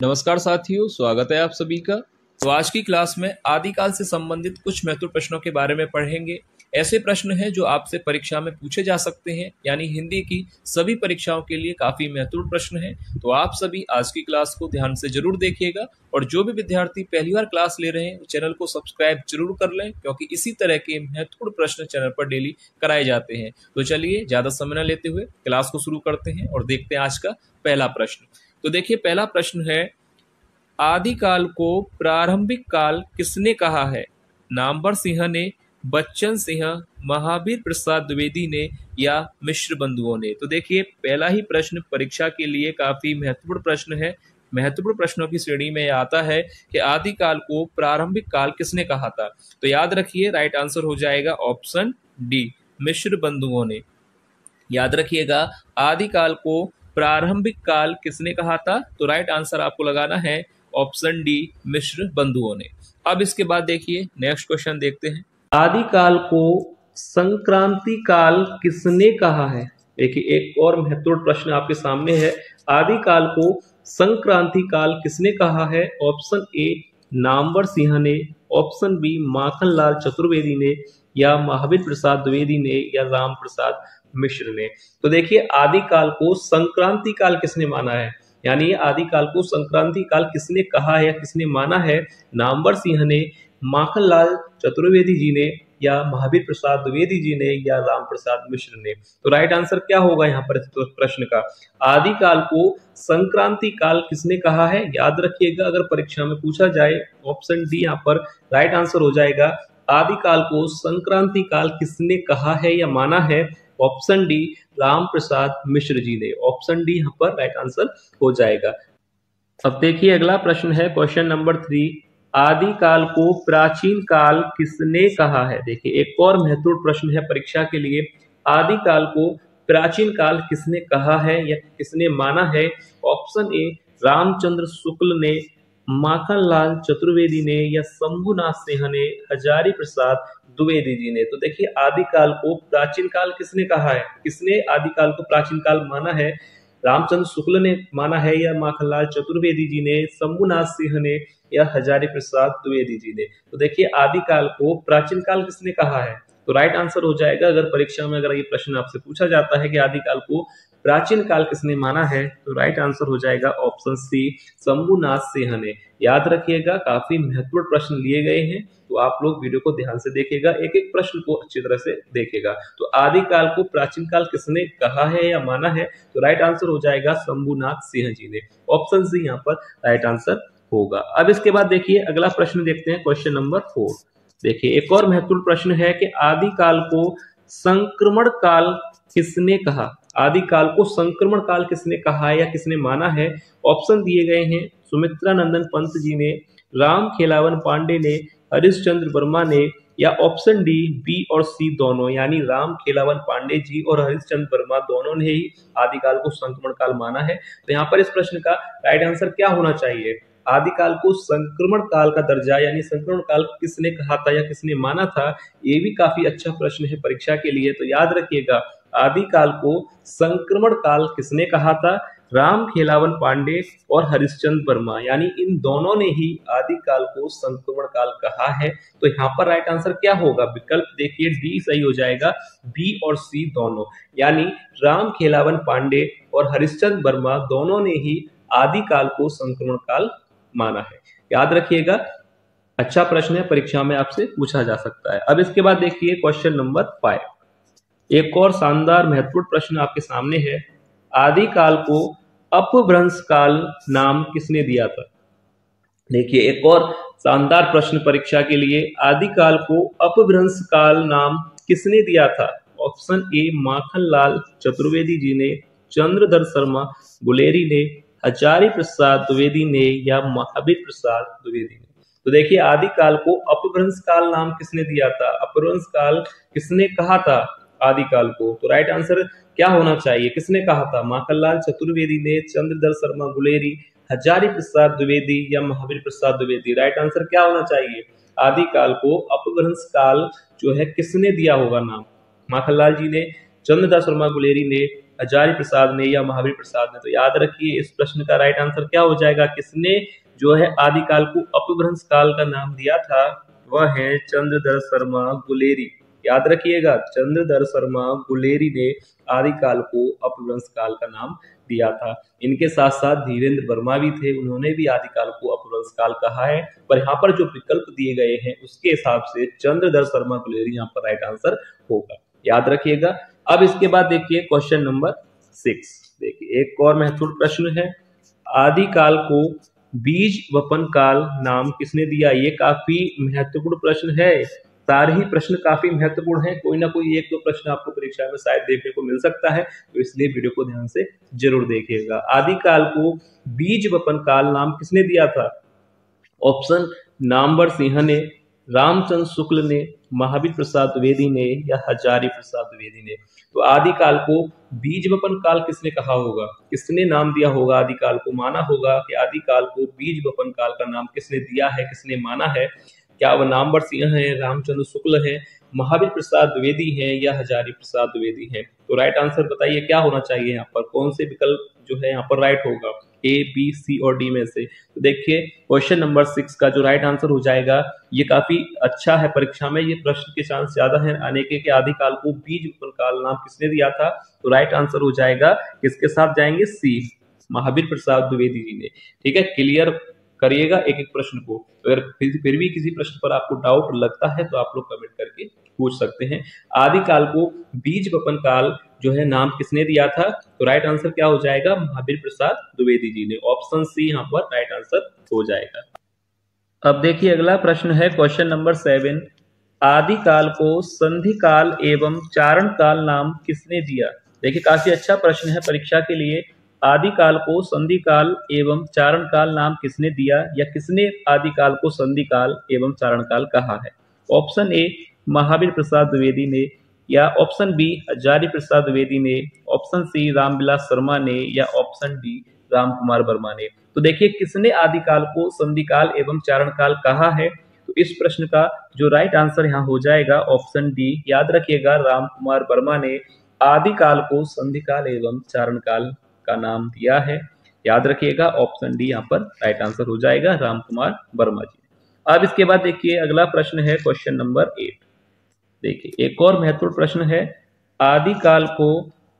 नमस्कार साथियों, स्वागत है आप सभी का। तो आज की क्लास में आदिकाल से संबंधित कुछ महत्वपूर्ण प्रश्नों के बारे में पढ़ेंगे। ऐसे प्रश्न हैं जो आपसे परीक्षा में पूछे जा सकते हैं, यानी हिंदी की सभी परीक्षाओं के लिए काफी महत्वपूर्ण प्रश्न हैं। तो आप सभी आज की क्लास को ध्यान से जरूर देखिएगा और जो भी विद्यार्थी पहली बार क्लास ले रहे हैं चैनल को सब्सक्राइब जरूर कर लें, क्योंकि इसी तरह के महत्वपूर्ण प्रश्न चैनल पर डेली कराए जाते हैं। तो चलिए ज्यादा समय न लेते हुए क्लास को शुरू करते हैं और देखते हैं आज का पहला प्रश्न। तो देखिए, पहला प्रश्न है, आदिकाल को प्रारंभिक काल किसने कहा है? नामवर सिंह ने, बच्चन सिंह, महावीर प्रसाद द्विवेदी ने या मिश्र बंधुओं ने? तो देखिए, पहला ही प्रश्न परीक्षा के लिए काफी महत्वपूर्ण प्रश्न है। महत्वपूर्ण प्रश्नों की श्रेणी में आता है कि आदिकाल को प्रारंभिक काल किसने कहा था। तो याद रखिए, राइट आंसर हो जाएगा ऑप्शन डी, मिश्र बंधुओं ने। याद रखिएगा, आदिकाल को प्रारंभिक काल किसने कहा था? तो राइट आंसर आपको लगाना है ऑप्शन डी, मिश्र बंधुओं ने। अब इसके बाद देखिए, नेक्स्ट क्वेश्चन देखते हैं। आदिकाल को संक्रांति काल किसने कहा है? देखिए, एक और महत्वपूर्ण प्रश्न आपके सामने है। आदिकाल को संक्रांति काल किसने कहा है? ऑप्शन ए, नामवर सिंह ने, ऑप्शन बी, माखनलाल चतुर्वेदी ने, या महावीर प्रसाद द्विवेदी ने, या राम प्रसाद मिश्र ने। तो देखिए, आदिकाल को संक्रांति काल किसने माना है, यानी आदिकाल को संक्रांति काल किसने कहा है या किसने माना है? नामवर सिंह ने, माखनलाल चतुर्वेदी जी ने, या महावीर प्रसाद द्विवेदी जी ने, या राम प्रसाद मिश्र ने। तो राइट आंसर क्या होगा यहाँ पर प्रश्न का? आदिकाल को संक्रांति काल किसने कहा है? याद रखिएगा, अगर परीक्षा में पूछा जाए ऑप्शन डी यहाँ पर राइट आंसर हो जाएगा। आदिकाल को संक्रांति काल किसने कहा है या माना है? ऑप्शन डी, राम प्रसाद मिश्र जी ने। ऑप्शन डी यहाँ पर राइट आंसर हो जाएगा। अब देखिए, अगला प्रश्न है क्वेश्चन नंबर 3, आदिकाल को प्राचीन काल किसने कहा है? देखिए, एक और महत्वपूर्ण प्रश्न है परीक्षा के लिए। आदिकाल को प्राचीन काल किसने कहा है या किसने माना है? ऑप्शन ए, रामचंद्र शुक्ल ने, माखनलाल चतुर्वेदी ने, या शंभुनाथ सिंह ने, हजारी प्रसाद द्विवेदी जी ने। तो देखिए, आदिकाल को प्राचीन काल किसने कहा है? किसने आदिकाल को प्राचीन काल माना है? रामचंद्र शुक्ल ने माना है, या माखनलाल चतुर्वेदी जी ने, शंभुनाथ सिंह ने, या हजारी प्रसाद द्विवेदी जी ने? तो देखिए, आदिकाल को प्राचीन काल किसने कहा है? तो राइट आंसर हो जाएगा, अगर परीक्षा में अगर ये प्रश्न आपसे पूछा जाता है कि आदिकाल को प्राचीन काल किसने माना है, तो राइट आंसर हो जाएगा ऑप्शन सी, शंभुनाथ सिंह ने। याद रखिएगा, काफी महत्वपूर्ण प्रश्न लिए गए हैं, तो आप लोग वीडियो को ध्यान से देखिएगा, एक एक प्रश्न को अच्छी तरह से देखिएगा। तो आदिकाल को प्राचीन काल किसने कहा है या माना है? तो राइट आंसर हो जाएगा शंभुनाथ सिंह जी ने। ऑप्शन सी यहाँ पर राइट आंसर होगा। अब इसके बाद देखिए, अगला प्रश्न देखते हैं, क्वेश्चन नंबर 4। देखिए, एक और महत्वपूर्ण प्रश्न है कि आदिकाल को संक्रमण काल किसने कहा? आदिकाल को संक्रमण काल किसने कहा है या किसने माना है? ऑप्शन दिए गए हैं, सुमित्रा नंदन पंत जी ने, राम खेलावन पांडे ने, हरिश्चंद्र वर्मा ने, या ऑप्शन डी, बी और सी दोनों, यानी राम खेलावन पांडे जी और हरिश्चंद्र वर्मा दोनों ने ही आदिकाल को संक्रमण काल माना है। तो यहाँ पर इस प्रश्न का राइट आंसर क्या होना चाहिए? आदिकाल को संक्रमण काल का दर्जा यानी संक्रमण काल किसने कहा था या किसने माना था? ये भी काफी अच्छा प्रश्न है परीक्षा के लिए। तो याद रखिएगा, आदिकाल को संक्रमण काल किसने कहा था? राम खेलावन पांडे और हरिश्चंद्र वर्मा, यानी इन दोनों ने ही आदिकाल को संक्रमण काल कहा है। तो यहाँ पर राइट आंसर क्या होगा? विकल्प देखिए, डी सही हो जाएगा, बी और सी दोनों, यानी राम खेलावन पांडे और हरिश्चंद्र वर्मा दोनों ने ही आदिकाल को संक्रमण काल माना है। याद रखिएगा, अच्छा प्रश्न है, परीक्षा में आपसे पूछा जा सकता है। अब इसके बाद देखिए क्वेश्चन नंबर 5। एक और शानदार महत्वपूर्ण प्रश्न आपके सामने है। आदिकाल को अपभ्रंश काल नाम किसने दिया था? देखिए, एक और शानदार प्रश्न परीक्षा के लिए। आदिकाल को अपभ्रंश काल नाम किसने दिया था? ऑप्शन ए, माखनलाल चतुर्वेदी जी ने, चंद्रधर शर्मा गुलेरी ने, हजारी प्रसाद द्विवेदी ने, या महावीर प्रसाद द्विवेदी ने। तो देखिए, आदिकाल को अपभ्रंश काल नाम किसने दिया था? अपभ्रंश काल किसने कहा था आदिकाल को? तो राइट आंसर क्या होना चाहिए? किसने कहा था? माखनलाल चतुर्वेदी ने, चंद्रधर शर्मा गुलेरी, हजारी प्रसाद द्विवेदी, या महावीर प्रसाद द्विवेदी? राइट आंसर क्या होना चाहिए? आदिकाल को अपभ्रंश काल जो है किसने दिया होगा नाम? माखनलाल जी ने, चंद्रधर शर्मा गुलेरी ने, हजारी प्रसाद ने या महावीर प्रसाद ने। तो याद रखिए इस प्रश्न का राइट आंसर क्या हो जाएगा, किसने जो है आदिकाल को अपभ्रंश काल का नाम दिया था, वह है चंद्रधर शर्मा गुलेरी। याद रखिएगा चंद्रधर शर्मा गुलेरी ने आदिकाल को अपभ्रंश काल का नाम दिया था। इनके साथ साथ धीरेन्द्र वर्मा भी थे, उन्होंने भी आदिकाल को अपभ्रंश काल कहा है, पर यहाँ पर जो विकल्प दिए गए हैं उसके हिसाब से चंद्रधर शर्मा गुलेरी यहाँ पर राइट आंसर होगा, याद रखिएगा। अब इसके बाद देखिए क्वेश्चन नंबर 6, देखिए एक और महत्वपूर्ण प्रश्न है, आदिकाल को बीज वपन काल नाम किसने दिया। ये काफी महत्वपूर्ण प्रश्न है, सारे ही प्रश्न काफी महत्वपूर्ण है, कोई ना कोई एक दो प्रश्न आपको परीक्षा में शायद देखने को मिल सकता है, तो इसलिए वीडियो को ध्यान से जरूर देखिएगा। आदिकाल को बीज वपन काल नाम किसने दिया था। ऑप्शन नामवर सिंह ने, रामचंद्र शुक्ल ने, महावीर प्रसाद द्विवेदी ने या हजारी प्रसाद द्विवेदी ने। तो आदिकाल को बीज वपन काल किसने कहा होगा, किसने नाम दिया होगा आदिकाल को, माना होगा कि आदिकाल को बीज वपन काल का नाम किसने दिया है, किसने माना है। क्या वह नामवर सिंह है, रामचंद्र शुक्ल है, महावीर प्रसाद द्विवेदी है या हजारी प्रसाद द्विवेदी है। तो राइट आंसर बताइए क्या होना चाहिए, यहाँ पर कौन से विकल्प जो है यहाँ पर राइट होगा, ए बी सी और डी में से। तो देखिए क्वेश्चन नंबर 6 का जो राइट आंसर हो जाएगा, ये काफी अच्छा है, परीक्षा में ये प्रश्न के चांस ज्यादा है आने के आदिकाल को बीज वपन काल नाम किसने दिया था। तो राइट आंसर हो जाएगा, किसके साथ जाएंगे, सी, महावीर प्रसाद द्विवेदी जी ने। ठीक है, क्लियर करिएगा एक एक प्रश्न को। अगर फिर भी किसी प्रश्न पर आपको डाउट लगता है तो आप लोग कमेंट करके पूछ सकते हैं। आदिकाल को बीज वपन काल जो है नाम किसने दिया था। तो राइट आंसर क्या हो जाएगा, महावीर प्रसाद द्विवेदी जी ने। ऑप्शन सी यहाँ पर राइट आंसर हो जाएगा। अब देखिए अगला प्रश्न है क्वेश्चन नंबर 7, आदिकाल को संधि काल एवं चारण काल नाम किसने दिया। देखिए काफी अच्छा प्रश्न है परीक्षा के लिए, आदिकाल को संधि काल एवं चारण काल नाम किसने दिया या किसने आदिकाल को संधि काल एवं चारण काल कहा है। ऑप्शन ए महावीर प्रसाद द्विवेदी ने, या ऑप्शन बी हजारी प्रसाद द्विवेदी ने, ऑप्शन सी रामविलास शर्मा ने या ऑप्शन डी रामकुमार वर्मा ने। तो देखिए किसने आदिकाल को संधि काल एवं चारण काल कहा है। तो इस प्रश्न का जो राइट आंसर यहाँ हो जाएगा ऑप्शन डी, याद रखिएगा रामकुमार वर्मा ने आदिकाल को संधि काल एवं चारण काल का नाम दिया है, याद रखिएगा ऑप्शन डी यहाँ पर राइट आंसर हो जाएगा, रामकुमार वर्मा जी। अब इसके बाद देखिए अगला प्रश्न है क्वेश्चन नंबर 8, देखिए एक और महत्वपूर्ण प्रश्न है, आदिकाल को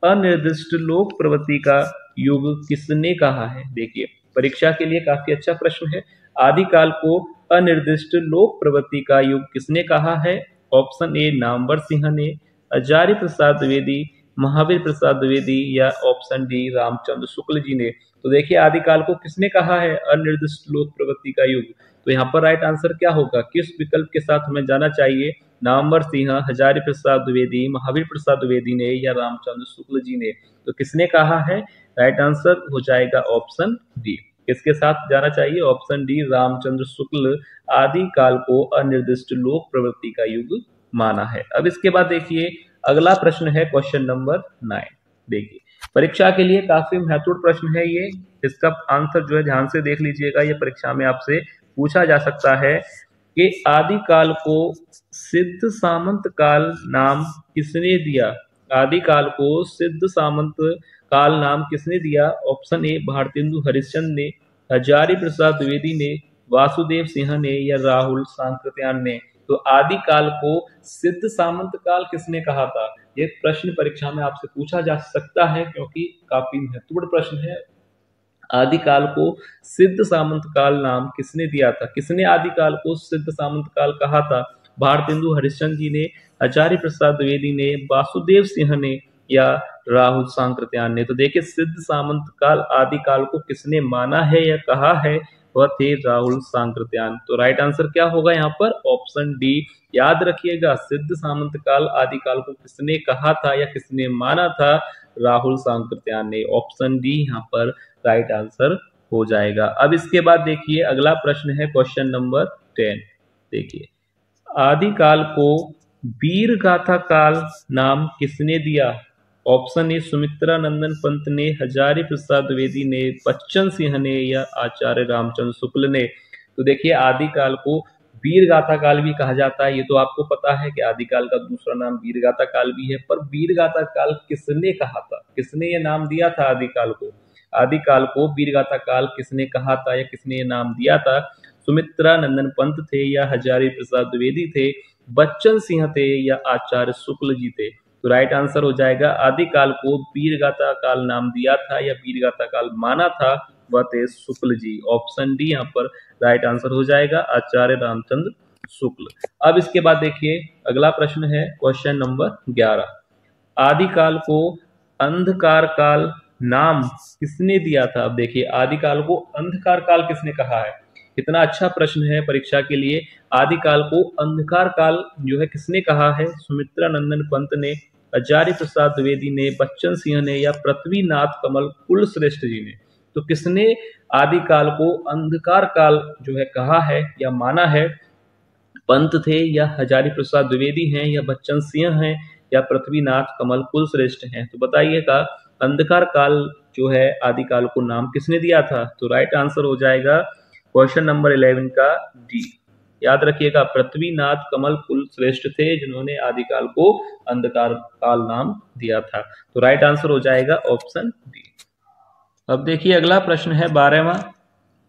अनिर्दिष्ट लोक प्रवृत्ति का युग किसने कहा है। देखिए परीक्षा के लिए काफी अच्छा प्रश्न है, आदिकाल को अनिर्दिष्ट लोक प्रवृत्ति का युग किसने कहा है। ऑप्शन ए नामवर सिंह ने, हजारी प्रसाद द्विवेदी, महावीर प्रसाद द्विवेदी या ऑप्शन डी रामचंद्र शुक्ल जी ने। तो देखिए आदिकाल को किसने कहा है अनिर्दिष्ट लोक प्रवृत्ति का युग। तो यहाँ पर राइट आंसर क्या होगा, किस विकल्प के साथ हमें जाना चाहिए, नामवर सिंह, हजारी प्रसाद द्विवेदी, महावीर प्रसाद द्विवेदी ने या रामचंद्र शुक्ल जी ने। तो किसने कहा है, राइट आंसर हो जाएगा ऑप्शन डी। किसके साथ जाना चाहिए, ऑप्शन डी रामचंद्र शुक्ल आदिकाल को अनिर्दिष्ट लोक प्रवृत्ति का युग माना है। अब इसके बाद देखिए अगला प्रश्न है क्वेश्चन नंबर 9, देखिए परीक्षा के लिए काफी महत्वपूर्ण प्रश्न है ये, इसका आंसर जो है ध्यान से देख लीजिएगा, ये परीक्षा में आपसे पूछा जा सकता है कि आदिकाल को सिद्ध सामंत काल नाम किसने दिया। आदिकाल को सिद्ध सामंत काल नाम किसने दिया। ऑप्शन ए भारतेंदु हरिश्चंद्र ने, हजारी प्रसाद द्विवेदी ने, वासुदेव सिंह ने या राहुल सांकृत्यायन ने। तो आदिकाल को सिद्ध सामंत काल किसने कहा था, ये प्रश्न परीक्षा में आपसे पूछा जा सकता है क्योंकि काफी महत्वपूर्ण प्रश्न है। आदिकाल को सिद्ध सामंत काल नाम किसने दिया था, किसने आदिकाल को सिद्ध सामंत काल कहा था। भारतेंदु हरिश्चंद्र जी ने, आचार्य प्रसाद द्विवेदी ने, वासुदेव सिंह ने या राहुल सांकृत्यायन ने। तो देखिए सिद्ध सामंत काल आदिकाल को किसने माना है या कहा है, वह थे राहुल सांकृत्यायन। तो राइट आंसर क्या होगा यहाँ पर, ऑप्शन डी। याद रखिएगा सिद्ध सामंत काल आदिकाल को किसने कहा था या किसने माना था, राहुल सांकृत्यायन ने। ऑप्शन डी यहाँ पर राइट आंसर हो जाएगा। अब इसके बाद देखिए अगला प्रश्न है क्वेश्चन नंबर 10, देखिए आदिकाल को वीर गाथा काल नाम किसने दिया। ऑप्शन ए सुमित्रा नंदन पंत ने, हजारी प्रसाद द्विवेदी ने, बच्चन सिंह ने या आचार्य रामचंद्र शुक्ल ने। तो देखिए आदिकाल को वीरगाथा काल भी कहा जाता है। ये तो आपको पता है कि आदिकाल का दूसरा नाम वीरगाथा काल भी है। पर वीरगाथा काल किसने कहा था, किसने ये नाम दिया था आदिकाल को? आदिकाल को वीरगाथा काल किसने कहा था या किसने ये नाम दिया था? सुमित्रा नंदन पंत थे या हजारी प्रसाद द्विवेदी थे, बच्चन सिंह थे या आचार्य शुक्ल जी थे? तो राइट आंसर हो जाएगा आदिकाल को वीरगाथा काल नाम दिया था या वीरगाथा काल माना था वह थे शुक्ल जी। ऑप्शन डी यहाँ पर राइट आंसर हो जाएगा, आचार्य रामचंद्र शुक्ल। अब इसके बाद देखिए अगला प्रश्न है क्वेश्चन नंबर 11। आदिकाल को अंधकार काल नाम किसने दिया था? अब देखिए आदिकाल को अंधकार काल किसने कहा है? कितना अच्छा प्रश्न है परीक्षा के लिए। आदिकाल को अंधकार काल जो है किसने कहा है? सुमित्रा नंदन पंत ने, आचार्य प्रसाद द्विवेदी ने, बच्चन सिंह ने या पृथ्वीनाथ कमल कुलश्रेष्ठ जी ने? तो किसने आदिकाल को अंधकार काल जो है कहा है या माना है? पंत थे या हजारी प्रसाद द्विवेदी हैं या बच्चन सिंह हैं या पृथ्वीनाथ कमल कुलश्रेष्ठ हैं? तो बताइएगा अंधकार काल जो है आदिकाल को नाम किसने दिया था? तो राइट आंसर हो जाएगा क्वेश्चन नंबर 11 का डी। याद रखिएगा पृथ्वीनाथ कमल कुलश्रेष्ठ थे जिन्होंने आदिकाल को अंधकार काल नाम दिया था। तो राइट आंसर हो जाएगा ऑप्शन डी। अब देखिए अगला प्रश्न है 12वां।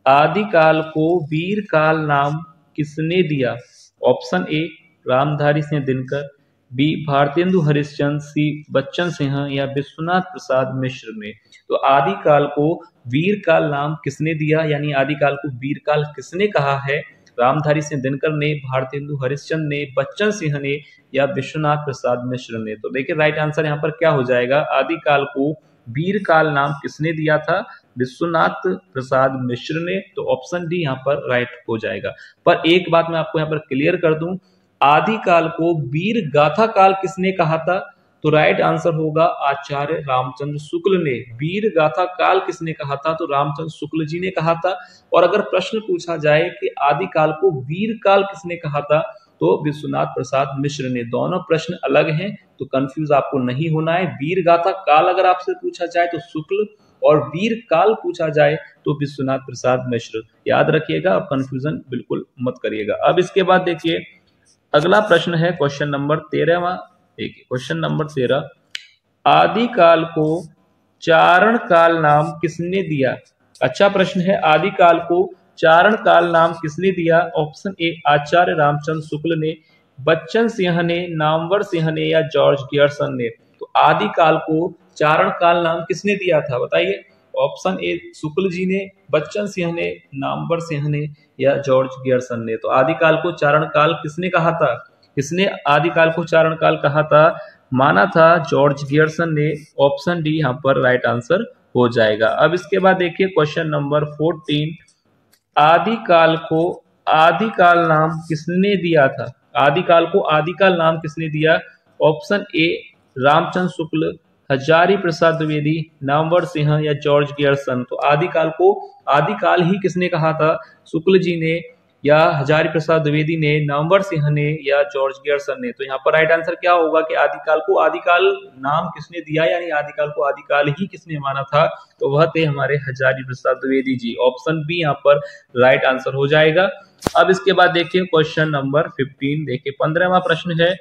आदिकाल को वीर काल नाम किसने दिया? Option A Ramdhari Singh Dinkar, B Bharatendu Harishchandra, C Bachchan Singh या विश्वनाथ प्रसाद मिश्र ने? तो आदिकाल को वीर काल नाम किसने दिया, यानी आदिकाल को वीर काल किसने कहा है? रामधारी सिंह दिनकर ने, भारतेंदु हरिश्चंद्र ने, बच्चन सिंह ने या विश्वनाथ प्रसाद मिश्र ने? तो देखिए राइट आंसर यहाँ पर क्या हो जाएगा, आदिकाल को वीर काल नाम किसने दिया था? विश्वनाथ प्रसाद मिश्र ने। तो ऑप्शन डी यहाँ पर राइट हो जाएगा। पर एक बात मैं आपको यहाँ पर क्लियर कर दूं, आदिकाल को वीर गाथा काल किसने कहा था? तो राइट आंसर होगा आचार्य रामचंद्र शुक्ल ने। वीर गाथा काल किसने कहा था? तो रामचंद्र शुक्ल जी ने कहा था। और अगर प्रश्न पूछा जाए कि आदिकाल को वीर काल किसने कहा था, तो विश्वनाथ प्रसाद मिश्र ने। दोनों प्रश्न अलग हैं तो कंफ्यूज आपको नहीं होना है। वीर गाथा काल अगर आपसे पूछा जाए तो शुक्ल, और वीर काल पूछा जाए तो विश्वनाथ प्रसाद मिश्र। याद रखिएगा और कंफ्यूजन बिल्कुल मत करिएगा। अब इसके बाद देखिए अगला प्रश्न है क्वेश्चन नंबर 13वां। देखिए क्वेश्चन नंबर 13, आदिकाल को चारण काल नाम किसने दिया? अच्छा प्रश्न है। आदिकाल को चारण काल नाम किसने दिया? ऑप्शन ए आचार्य रामचंद्र शुक्ल ने, बच्चन सिंह ने, नामवर सिंह ने या जॉर्ज गियर्सन ने? तो आदिकाल को चारण काल नाम किसने दिया था बताइए? ऑप्शन ए शुक्ल जी ने, बच्चन सिंह ने, नामवर सिंह ने या जॉर्ज गियर्सन ने? तो आदिकाल को चारण काल किसने कहा था? किसने आदिकाल को चारण काल कहा था, माना था? जॉर्ज गियर्सन ने। ऑप्शन डी यहाँ पर राइट आंसर हो जाएगा। अब इसके बाद देखिए क्वेश्चन नंबर 14, आदिकाल को आदिकाल नाम किसने दिया था? आदिकाल को आदिकाल नाम किसने दिया? ऑप्शन ए रामचंद्र शुक्ल, हजारी प्रसाद द्विवेदी, नामवर सिंह या जॉर्ज गियर्सन? तो आदिकाल को आदिकाल ही किसने कहा था? शुक्ल जी ने या हजारी प्रसाद द्विवेदी ने, नामवर सिंह ने या जॉर्ज गियर्सन ने? तो यहाँ पर राइट आंसर क्या होगा कि आदिकाल को आदिकाल नाम किसने दिया, यानी आदिकाल को आदिकाल ही किसने माना था? तो वह थे हमारे हजारी प्रसाद द्विवेदी जी। ऑप्शन बी यहाँ पर राइट आंसर हो जाएगा। अब इसके बाद देखिए क्वेश्चन नंबर 15। देखिए 15वां प्रश्न है,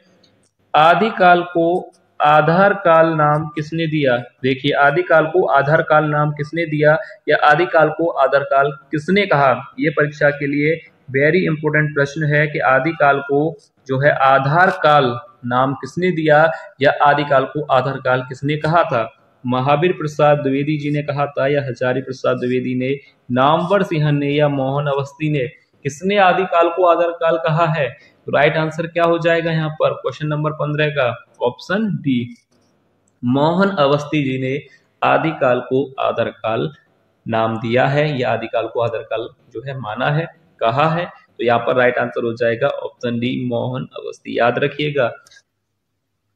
आदिकाल को आधार काल नाम किसने दिया? देखिए आदिकाल को आधार काल नाम किसने दिया या आदिकाल को आधार काल किसने कहा? ये परीक्षा के लिए वेरी इंपोर्टेंट प्रश्न है कि आदिकाल को जो है आधार काल नाम किसने दिया या आदिकाल को आधार काल किसने कहा था? महावीर प्रसाद द्विवेदी जी ने कहा था या हजारी प्रसाद द्विवेदी ने, नामवर सिंह ने या मोहन अवस्थी ने? किसने आदिकाल को आधार काल कहा है? तो राइट आंसर क्या हो जाएगा यहाँ पर क्वेश्चन नंबर 15 का? ऑप्शन डी मोहन अवस्थी जी ने आदिकाल को आधार काल नाम दिया है या आदिकाल को आधार काल जो है माना है, कहा है। तो यहाँ पर राइट आंसर हो जाएगा ऑप्शन डी मोहन अवस्थी। याद रखिएगा।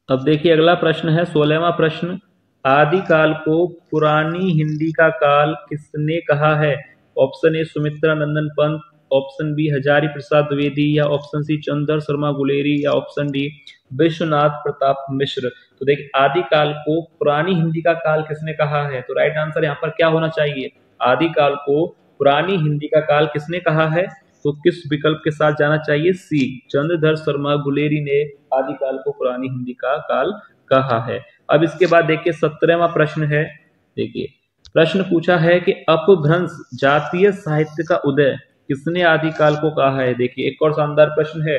अब देखिए अगला प्रश्न है 16वां प्रश्न, आदिकाल को पुरानी हिंदी का काल किसने कहा है? Option A Sumitra Nandan Pant, option B Hazari Prasad Dwivedi या ऑप्शन सी चंद्र शर्मा गुलेरी या ऑप्शन डी विश्वनाथ प्रताप मिश्र? तो देखिए आदिकाल को पुरानी हिंदी का काल किसने कहा है? तो राइट आंसर यहाँ पर क्या होना चाहिए? आदिकाल को पुरानी हिंदी का काल किसने कहा है? तो किस विकल्प के साथ जाना चाहिए? सी, चंद्रधर शर्मा गुलेरी ने आदिकाल को पुरानी हिंदी का काल कहा है। अब इसके बाद देखिए 17वां प्रश्न है। देखिए प्रश्न पूछा है कि अपभ्रंश जातीय साहित्य का उदय किसने आदिकाल को कहा है? देखिए एक और शानदार प्रश्न है,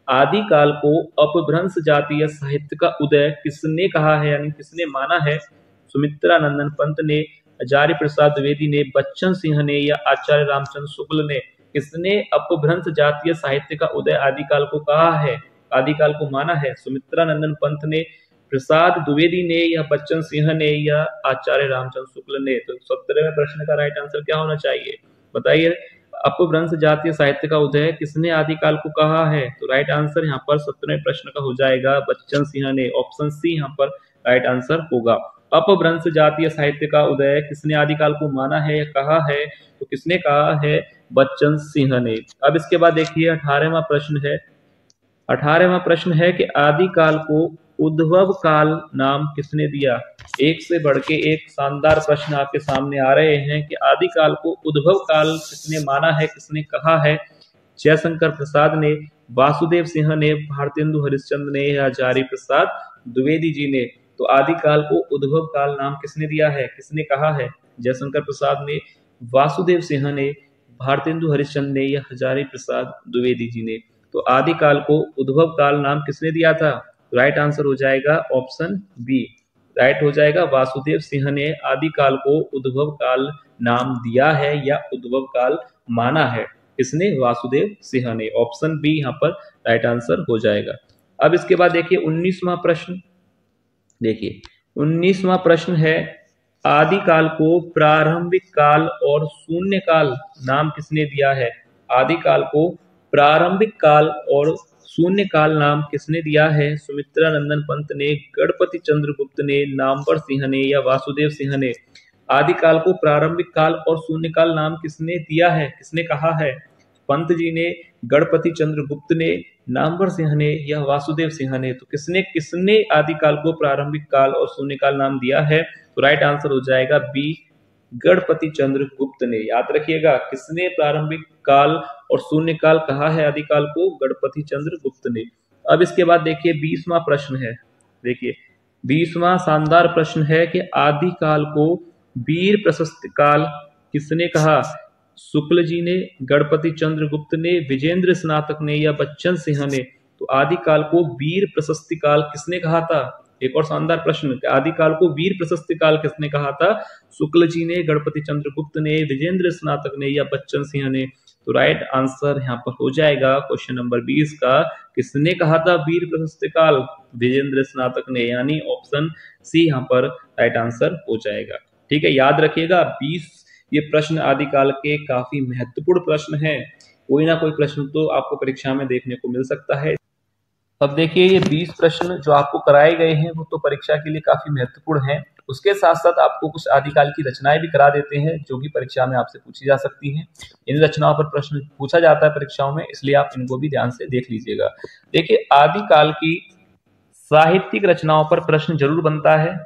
आदिकाल को अपभ्रंश जातीय साहित्य का उदय किसने कहा है, यानी किसने माना है? सुमित्रा नंदन पंत ने, हजारी प्रसाद द्विवेदी ने, बच्चन सिंह ने या आचार्य रामचंद्र शुक्ल ने? किसने अपभ्रंश जातीय साहित्य का उदय आदिकाल को कहा है, आदिकाल को माना है? सुमित्रा नंदन पंत ने, प्रसाद द्विवेदी ने या बच्चन सिंह ने या आचार्य रामचंद्र शुक्ल ने? तो 17वें प्रश्न का राइट आंसर क्या होना चाहिए बताइए? अपभ्रंश जातीय साहित्य का उदय किसने आदिकाल को कहा है? तो राइट आंसर यहाँ पर 17वें प्रश्न का हो जाएगा बच्चन सिंह ने। ऑप्शन सी यहाँ पर राइट आंसर होगा। अपभ्रंश जातीय साहित्य का उदय किसने आदिकाल को माना है या कहा है? तो किसने कहा है? बच्चन सिंह ने। अब इसके बाद देखिए 18वां प्रश्न है। 18वां प्रश्न है कि आदिकाल को उद्भव काल नाम किसने दिया? एक से बढ़ के एक शानदार प्रश्न आपके सामने आ रहे हैं कि आदिकाल को उद्भव काल किसने माना है, किसने कहा है? जयशंकर प्रसाद ने, वासुदेव सिंह ने, भारतेंदु हरिश्चंद्र ने या हजारी प्रसाद द्विवेदी जी ने? तो आदिकाल को उद्भव काल नाम किसने दिया है, किसने कहा है? जयशंकर प्रसाद ने, वासुदेव सिंह ने, भारतेंदु हरिश्चंद्र ने या हजारी प्रसाद द्विवेदी जी ने? तो आदिकाल को उद्भव काल नाम किसने दिया था? राइट आंसर हो जाएगा ऑप्शन बी, राइट हो जाएगा वासुदेव सिंह ने आदिकाल को उद्भव काल नाम दिया है या उद्भव काल माना है। किसने? वासुदेव सिंह ने। ऑप्शन बी यहाँ पर राइट आंसर हो जाएगा। अब इसके बाद देखिए 19वां प्रश्न। देखिए 19वां प्रश्न है, आदिकाल को प्रारंभिक काल और शून्य काल नाम किसने दिया है? आदिकाल को प्रारंभिक काल और शून्य काल नाम किसने दिया है? सुमित्रा नंदन पंत ने, गणपति चंद्रगुप्त ने, नामवर सिंह ने या वासुदेव सिंह ने? आदिकाल को प्रारंभिक काल और शून्य काल नाम किसने दिया है, किसने कहा है? पंत जी ने, गणपति चंद्रगुप्त ने, नामवर सिंह ने या वासुदेव सिंह ने? तो किसने किसने आदिकाल को प्रारंभिक काल और शून्य काल नाम दिया है? तो राइट आंसर हो जाएगा बी, गणपति चंद्रगुप्त ने। याद रखिएगा किसने प्रारंभिक काल और शून्य काल कहा है आदिकाल को? गणपति चंद्रगुप्त ने। अब इसके बाद देखिए 20वां प्रश्न है। देखिए 20वां शानदार प्रश्न है कि आदिकाल को वीर प्रशस्त काल किसने कहा? शुक्ल जी ने, गणपति चंद्रगुप्त ने, विजेंद्र स्नातक ने या बच्चन सिंह ने? तो आदिकाल को वीर प्रशस्ति काल किसने कहा था? एक और शानदार प्रश्न, आदिकाल को वीर प्रशस्ति काल किसने कहा था? शुक्ल जी ने, गणपति चंद्रगुप्त ने, विजेंद्र स्नातक ने या बच्चन सिंह ने? तो राइट आंसर यहाँ पर हो जाएगा क्वेश्चन नंबर 20 का, किसने कहा था वीर प्रशस्ति काल? विजेंद्र स्नातक ने, यानी ऑप्शन सी यहाँ पर राइट आंसर हो जाएगा। ठीक है, याद रखिएगा 20 ये प्रश्न आदिकाल के काफी महत्वपूर्ण प्रश्न हैं। कोई ना कोई प्रश्न तो आपको परीक्षा में देखने को मिल सकता है। अब देखिए ये 20 प्रश्न जो आपको कराए गए हैं वो तो परीक्षा के लिए काफी महत्वपूर्ण हैं। उसके साथ साथ आपको कुछ आदिकाल की रचनाएं भी करा देते हैं जो कि परीक्षा में आपसे पूछी जा सकती हैं। इन रचनाओं पर प्रश्न पूछा जाता है परीक्षाओं में, इसलिए आप इनको भी ध्यान से देख लीजिएगा। देखिए आदिकाल की साहित्यिक रचनाओं पर प्रश्न जरूर बनता है।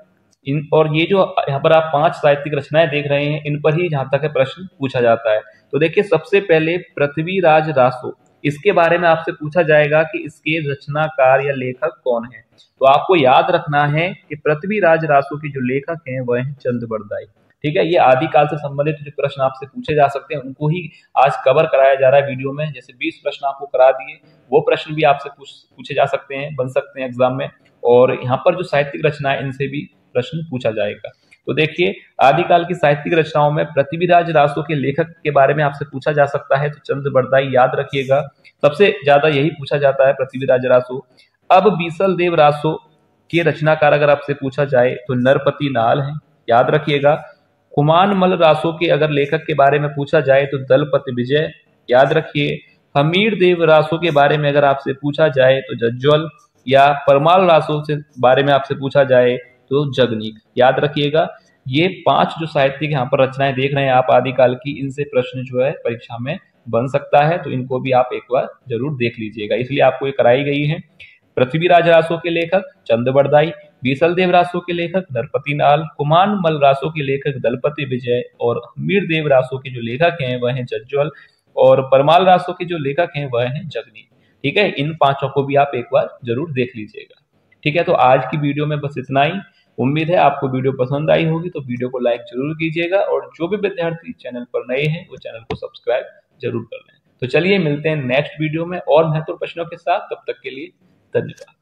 और ये जो यहाँ पर आप 5 साहित्यिक रचनाएं देख रहे हैं इन पर ही जहां तक है प्रश्न पूछा जाता है। तो देखिए सबसे पहले पृथ्वीराज रासो, इसके बारे में आपसे पूछा जाएगा कि इसके रचनाकार या लेखक कौन है। तो आपको याद रखना है कि पृथ्वीराज रासो के जो लेखक हैं वह हैं चंद बरदाई। ठीक है, ये आदिकाल से संबंधित जो प्रश्न आपसे पूछे जा सकते हैं उनको ही आज कवर कराया जा रहा है वीडियो में। जैसे 20 प्रश्न आपको करा दिए, वो प्रश्न भी आपसे पूछे जा सकते हैं, बन सकते हैं एग्जाम में। और यहाँ पर जो साहित्यिक रचना है इनसे भी प्रश्न पूछा जाएगा। तो देखिए आदिकाल की साहित्यिक रचनाओं में पृथ्वीराज रासो के लेखक के बारे में आपसे पूछा जा सकता है, तो चंद बरदाई याद रखिएगा, सबसे ज्यादा यही पूछा जाता है पृथ्वीराज रासो। अब बीसल देव रासो के रचनाकार अगर आपसे पूछा जाए तो नरपति नाल है, याद रखिएगा। कुमान मल रासो के अगर लेखक के बारे में पूछा जाए तो दलपति विजय, याद रखिए। हमीर देव रासो के बारे में अगर आपसे पूछा जाए तो जज्वल, या परमाल रासो से बारे में आपसे पूछा जाए तो जगनीक, याद रखिएगा। ये 5 जो साहित्यिक यहाँ पर रचनाएं देख रहे हैं आप आदिकाल की, इनसे प्रश्न जो है परीक्षा में बन सकता है, तो इनको भी आप एक बार जरूर देख लीजिएगा, इसलिए आपको ये कराई गई है। पृथ्वीराज रासो के लेखक चंद बरदाई, बीसल देव रासो के लेखक नरपति नाल, कुमान मल रासो के लेखक दलपति विजय और हमीर देव रासो के जो लेखक हैं वह हैं जज्वल। और परमाल रासों के जो लेखक हैं वह हैं जगनी। ठीक है, इन पांचों को भी आप एक बार जरूर देख लीजिएगा। ठीक है, तो आज की वीडियो में बस इतना ही। उम्मीद है आपको वीडियो पसंद आई होगी, तो वीडियो को लाइक जरूर कीजिएगा और जो भी विद्यार्थी चैनल पर नए हैं वो चैनल को सब्सक्राइब जरूर कर लें। तो चलिए मिलते हैं नेक्स्ट वीडियो में और महत्वपूर्ण प्रश्नों के साथ। तब तक के लिए धन्यवाद।